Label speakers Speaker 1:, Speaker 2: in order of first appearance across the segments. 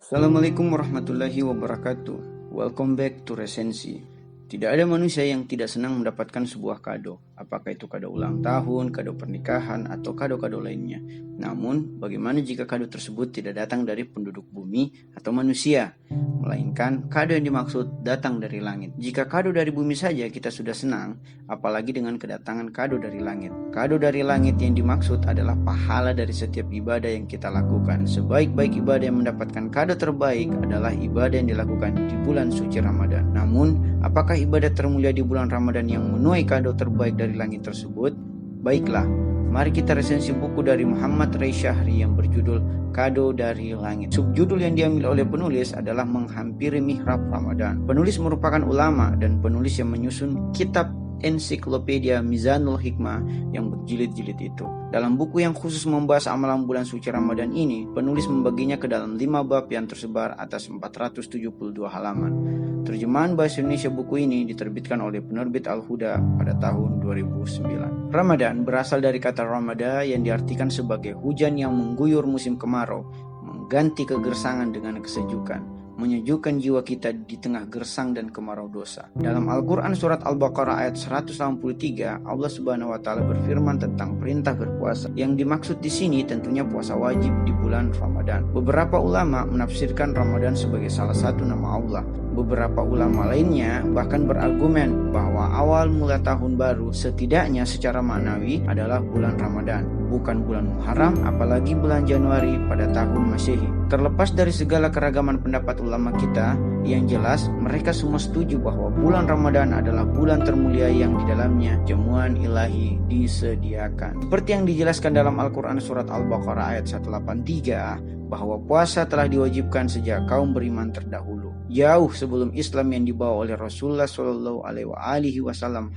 Speaker 1: Assalamualaikum warahmatullahi wabarakatuh. Welcome back to Resensi. Tidak ada manusia yang tidak senang mendapatkan sebuah kado, apakah itu kado ulang tahun, kado pernikahan, atau kado-kado lainnya. Namun, bagaimana jika kado tersebut tidak datang dari penduduk bumi atau manusia, melainkan kado yang dimaksud datang dari langit. Jika kado dari bumi saja kita sudah senang, apalagi dengan kedatangan kado dari langit. Kado dari langit yang dimaksud adalah pahala dari setiap ibadah yang kita lakukan. Sebaik-baik ibadah yang mendapatkan kado terbaik adalah ibadah yang dilakukan di bulan suci Ramadan. Namun, apakah ibadah termulia di bulan Ramadan yang menuai kado terbaik dari langit tersebut? Baiklah, mari kita resensi buku dari Muhammad Ray Syahri yang berjudul Kado dari Langit. Subjudul yang diambil oleh penulis adalah Menghampiri Mihrab Ramadan. Penulis merupakan ulama dan penulis yang menyusun kitab ensiklopedia Mizanul Hikmah yang berjilid-jilid itu. Dalam buku yang khusus membahas amalan bulan suci Ramadan ini, penulis membaginya ke dalam 5 bab yang tersebar atas 472 halaman. Terjemahan bahasa Indonesia buku ini diterbitkan oleh penerbit Al-Huda pada tahun 2009. Ramadan berasal dari kata Ramada yang diartikan sebagai hujan yang mengguyur musim kemarau, mengganti kegersangan dengan kesejukan, menyejukkan jiwa kita di tengah gersang dan kemarau dosa. Dalam Al-Quran surat Al-Baqarah ayat 183, Allah Subhanahu wa Ta'ala berfirman tentang perintah berpuasa. Yang dimaksud di sini tentunya puasa wajib di bulan Ramadan. Beberapa ulama menafsirkan Ramadan sebagai salah satu nama Allah. Beberapa ulama lainnya bahkan berargumen bahwa awal mula tahun baru setidaknya secara maknawi adalah bulan Ramadan, bukan bulan Muharram, apalagi bulan Januari pada tahun Masehi. Terlepas dari segala keragaman pendapat ulama kita, yang jelas mereka semua setuju bahwa bulan Ramadan adalah bulan termulia yang di dalamnya jamuan ilahi disediakan. Seperti yang dijelaskan dalam Al-Quran surat Al-Baqarah ayat 183, bahwa puasa telah diwajibkan sejak kaum beriman terdahulu, jauh sebelum Islam yang dibawa oleh Rasulullah SAW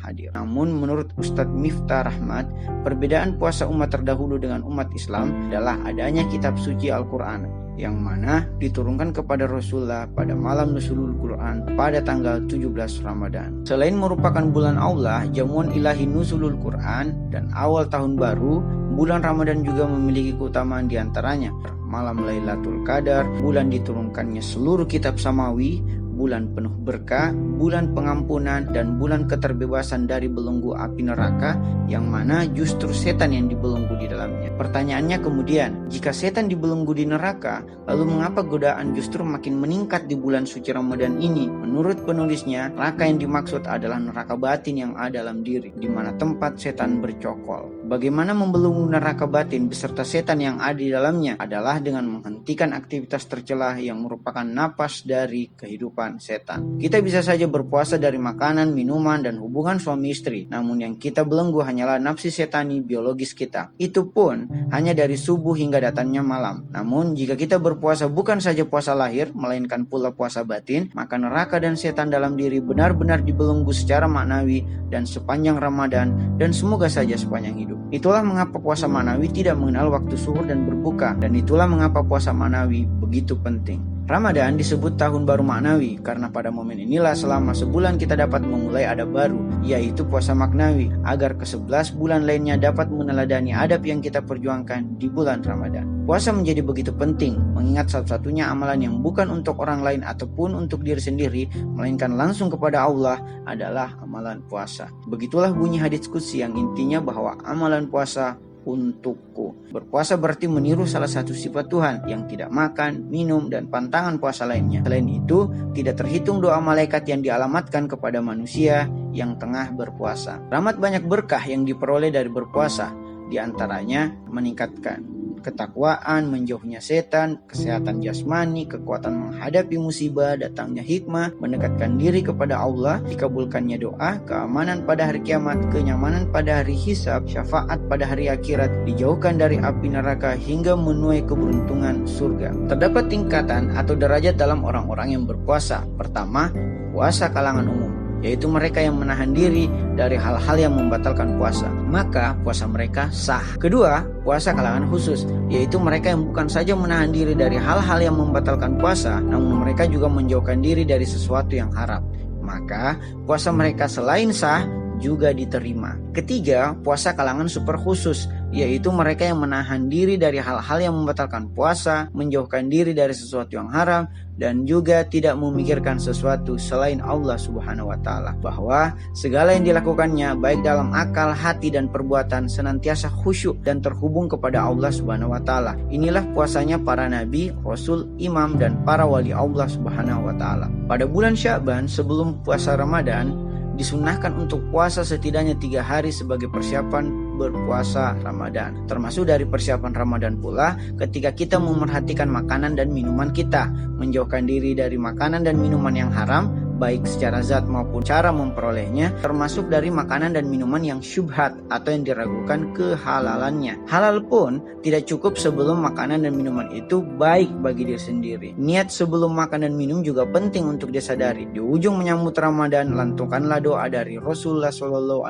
Speaker 1: hadir. Namun menurut Ustadz Miftah Rahmat, perbedaan puasa umat terdahulu dengan umat Islam adalah adanya kitab suci Al-Quran, yang mana diturunkan kepada Rasulullah pada malam nuzulul Quran pada tanggal 17 Ramadan. Selain merupakan bulan Allah, jamuan ilahi nuzulul Quran, dan awal tahun baru, bulan Ramadan juga memiliki keutamaan diantaranya malam Lailatul Qadar, bulan diturunkannya seluruh kitab samawi, bulan penuh berkah, bulan pengampunan, dan bulan keterbebasan dari belenggu api neraka, yang mana justru setan yang dibelenggu di dalamnya. Pertanyaannya kemudian, jika setan dibelenggu di neraka, lalu mengapa godaan justru makin meningkat di bulan suci Ramadan ini? Menurut penulisnya, neraka yang dimaksud adalah neraka batin yang ada dalam diri, di mana tempat setan bercokol. Bagaimana membelenggu neraka batin beserta setan yang ada di dalamnya adalah dengan menghentikan aktivitas tercela yang merupakan napas dari kehidupan setan. Kita bisa saja berpuasa dari makanan, minuman, dan hubungan suami istri, namun yang kita belenggu hanyalah nafsi setani biologis kita. Itu pun hanya dari subuh hingga datangnya malam. Namun jika kita berpuasa bukan saja puasa lahir, melainkan pula puasa batin, maka neraka dan setan dalam diri benar-benar dibelenggu secara maknawi dan sepanjang Ramadan, dan semoga saja sepanjang hidup. Itulah mengapa puasa maknawi tidak mengenal waktu suhur dan berbuka, dan itulah mengapa puasa maknawi begitu penting. Ramadan disebut tahun baru maknawi karena pada momen inilah selama sebulan kita dapat memulai adab baru, yaitu puasa maknawi, agar ke-11 bulan lainnya dapat meneladani adab yang kita perjuangkan di bulan Ramadan. Puasa menjadi begitu penting, mengingat satu-satunya amalan yang bukan untuk orang lain ataupun untuk diri sendiri, melainkan langsung kepada Allah adalah amalan puasa. Begitulah bunyi hadits qudsi yang intinya bahwa amalan puasa untukku. Berpuasa berarti meniru salah satu sifat Tuhan yang tidak makan, minum, dan pantangan puasa lainnya. Selain itu, tidak terhitung doa malaikat yang dialamatkan kepada manusia yang tengah berpuasa. Rahmat banyak berkah yang diperoleh dari berpuasa, di antaranya meningkatkan ketakwaan, menjauhnya setan, kesehatan jasmani, kekuatan menghadapi musibah, datangnya hikmah, mendekatkan diri kepada Allah, dikabulkannya doa, keamanan pada hari kiamat, kenyamanan pada hari hisab, syafaat pada hari akhirat, dijauhkan dari api neraka, hingga menuai keberuntungan surga. Terdapat tingkatan atau derajat dalam orang-orang yang berpuasa. Pertama, puasa kalangan umum, yaitu mereka yang menahan diri dari hal-hal yang membatalkan puasa, maka puasa mereka sah. Kedua, puasa kalangan khusus, yaitu mereka yang bukan saja menahan diri dari hal-hal yang membatalkan puasa, namun mereka juga menjauhkan diri dari sesuatu yang haram, maka puasa mereka selain sah, juga diterima. Ketiga, puasa kalangan super khusus, yaitu mereka yang menahan diri dari hal-hal yang membatalkan puasa, menjauhkan diri dari sesuatu yang haram, dan juga tidak memikirkan sesuatu selain Allah Subhanahu wa Ta'ala. Bahwa segala yang dilakukannya baik dalam akal, hati, dan perbuatan senantiasa khusyuk dan terhubung kepada Allah Subhanahu wa Ta'ala. Inilah puasanya para nabi, rasul, imam, dan para wali Allah Subhanahu wa Ta'ala. Pada bulan Sya'ban sebelum puasa Ramadan, disunahkan untuk puasa setidaknya 3 hari sebagai persiapan berpuasa Ramadan. Termasuk dari persiapan Ramadan pula ketika kita memerhatikan makanan dan minuman kita, menjauhkan diri dari makanan dan minuman yang haram, baik secara zat maupun cara memperolehnya, termasuk dari makanan dan minuman yang syubhat atau yang diragukan kehalalannya. Halal pun tidak cukup sebelum makanan dan minuman itu baik bagi diri sendiri. Niat sebelum makan dan minum juga penting untuk disadari. Di ujung menyambut Ramadan, lantunkanlah doa dari Rasulullah SAW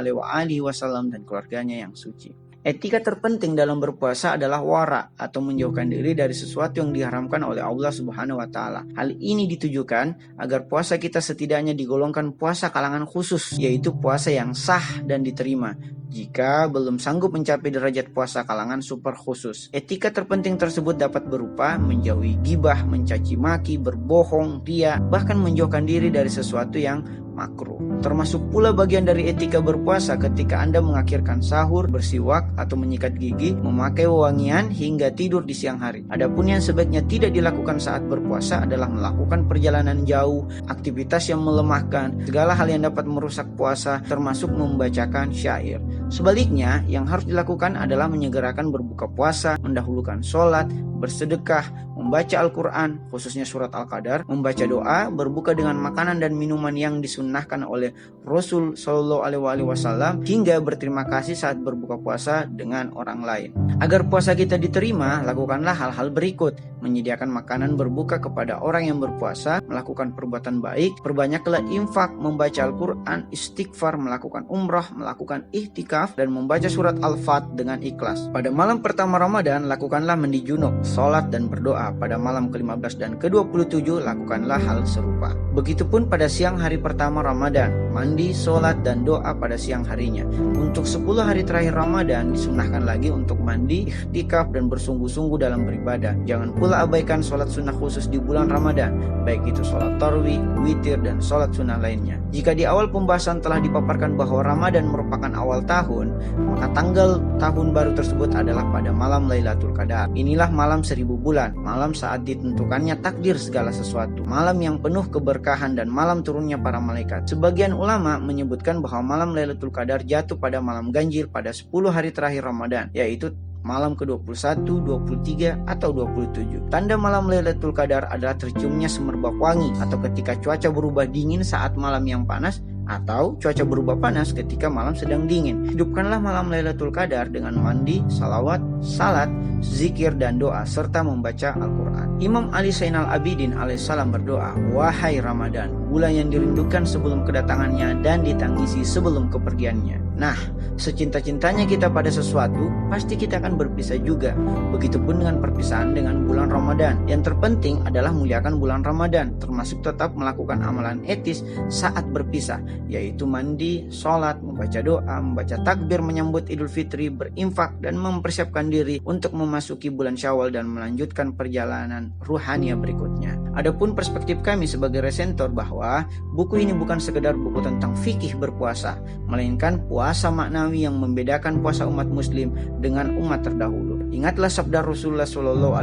Speaker 1: dan keluarganya yang suci. Etika terpenting dalam berpuasa adalah wara atau menjauhkan diri dari sesuatu yang diharamkan oleh Allah Subhanahu wa Ta'ala. Hal ini ditujukan agar puasa kita setidaknya digolongkan puasa kalangan khusus, yaitu puasa yang sah dan diterima jika belum sanggup mencapai derajat puasa kalangan super khusus. Etika terpenting tersebut dapat berupa menjauhi gibah, mencaci maki, berbohong, riya, bahkan menjauhkan diri dari sesuatu yang makruh. Termasuk pula bagian dari etika berpuasa ketika Anda mengakhirkan sahur, bersiwak atau menyikat gigi, memakai wewangian hingga tidur di siang hari. Adapun yang sebaiknya tidak dilakukan saat berpuasa adalah melakukan perjalanan jauh, aktivitas yang melemahkan, segala hal yang dapat merusak puasa, termasuk membacakan syair. Sebaliknya, yang harus dilakukan adalah menyegerakan berbuka puasa, mendahulukan sholat, bersedekah, membaca Al-Quran, khususnya surat Al-Qadar, membaca doa, berbuka dengan makanan dan minuman yang disunnahkan oleh Rasul SAW, hingga berterima kasih saat berbuka puasa dengan orang lain. Agar puasa kita diterima, lakukanlah hal-hal berikut: menyediakan makanan berbuka kepada orang yang berpuasa, melakukan perbuatan baik, perbanyaklah infak, membaca Al-Quran, istighfar, melakukan umrah, melakukan ihtikaf, dan membaca surat Al-Fat dengan ikhlas. Pada malam pertama Ramadan, lakukanlah mandi junub, sholat, dan berdoa. Pada malam ke-15 dan ke-27, lakukanlah hal serupa. Begitupun pada siang hari pertama Ramadan, mandi, sholat, dan doa pada siang harinya. Untuk 10 hari terakhir Ramadan, disunahkan lagi untuk mandi, ihtikaf, dan bersungguh-sungguh dalam beribadah. Jangan pula abaikan sholat sunnah khusus di bulan Ramadan, baik itu sholat tarawih, witir, dan sholat sunnah lainnya. Jika di awal pembahasan telah dipaparkan bahwa Ramadan merupakan awal tahun, maka tanggal tahun baru tersebut adalah pada malam Lailatul Qadar. Inilah malam 1000 bulan, malam saat ditentukannya takdir segala sesuatu, malam yang penuh keberkahan dan malam turunnya para malaikat. Sebagian ulama menyebutkan bahwa malam Lailatul Qadar jatuh pada malam ganjil pada 10 hari terakhir Ramadan, yaitu malam ke-21, 23, atau 27. Tanda malam Lailatul Qadar adalah terciumnya semerbak wangi, atau ketika cuaca berubah dingin saat malam yang panas, atau cuaca berubah panas ketika malam sedang dingin. Hidupkanlah malam Lailatul Qadar dengan mandi, salawat, salat, zikir, dan doa, serta membaca Al-Quran. Imam Ali Zainal Abidin alaihissalam berdoa, "Wahai Ramadan, bulan yang dirindukan sebelum kedatangannya dan ditangisi sebelum kepergiannya." Nah, secinta-cintanya kita pada sesuatu, pasti kita akan berpisah juga. Begitupun dengan perpisahan dengan bulan Ramadan. Yang terpenting adalah muliakan bulan Ramadan, termasuk tetap melakukan amalan etis saat berpisah, yaitu mandi, sholat, membaca doa, membaca takbir menyambut Idul Fitri, berinfak, dan mempersiapkan diri untuk memasuki bulan Syawal dan melanjutkan perjalanan ruhania berikutnya. Adapun perspektif kami sebagai resentor bahwa buku ini bukan sekedar buku tentang fikih berpuasa, melainkan puasa maknawi yang membedakan puasa umat muslim dengan umat terdahulu. Ingatlah sabda Rasulullah SAW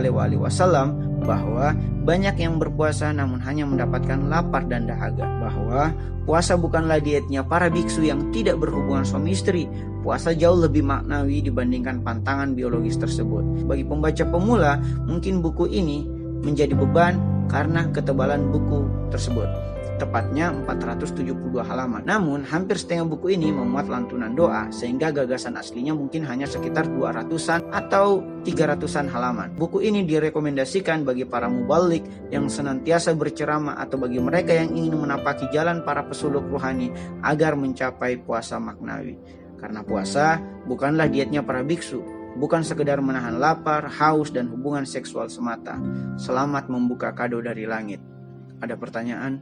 Speaker 1: bahwa banyak yang berpuasa namun hanya mendapatkan lapar dan dahaga, bahwa puasa bukanlah dietnya para biksu yang tidak berhubungan suami istri. Puasa jauh lebih maknawi dibandingkan pantangan biologis tersebut. Bagi pembaca pemula, mungkin buku ini menjadi beban karena ketebalan buku tersebut, tepatnya 472 halaman. Namun hampir setengah buku ini memuat lantunan doa, sehingga gagasan aslinya mungkin hanya sekitar 200-an atau 300-an halaman. Buku ini direkomendasikan bagi para mubalik yang senantiasa berceramah atau bagi mereka yang ingin menapaki jalan para pesuluk rohani agar mencapai puasa maknawi. Karena puasa bukanlah dietnya para biksu, bukan sekedar menahan lapar, haus, dan hubungan seksual semata. Selamat membuka kado dari langit. Ada pertanyaan?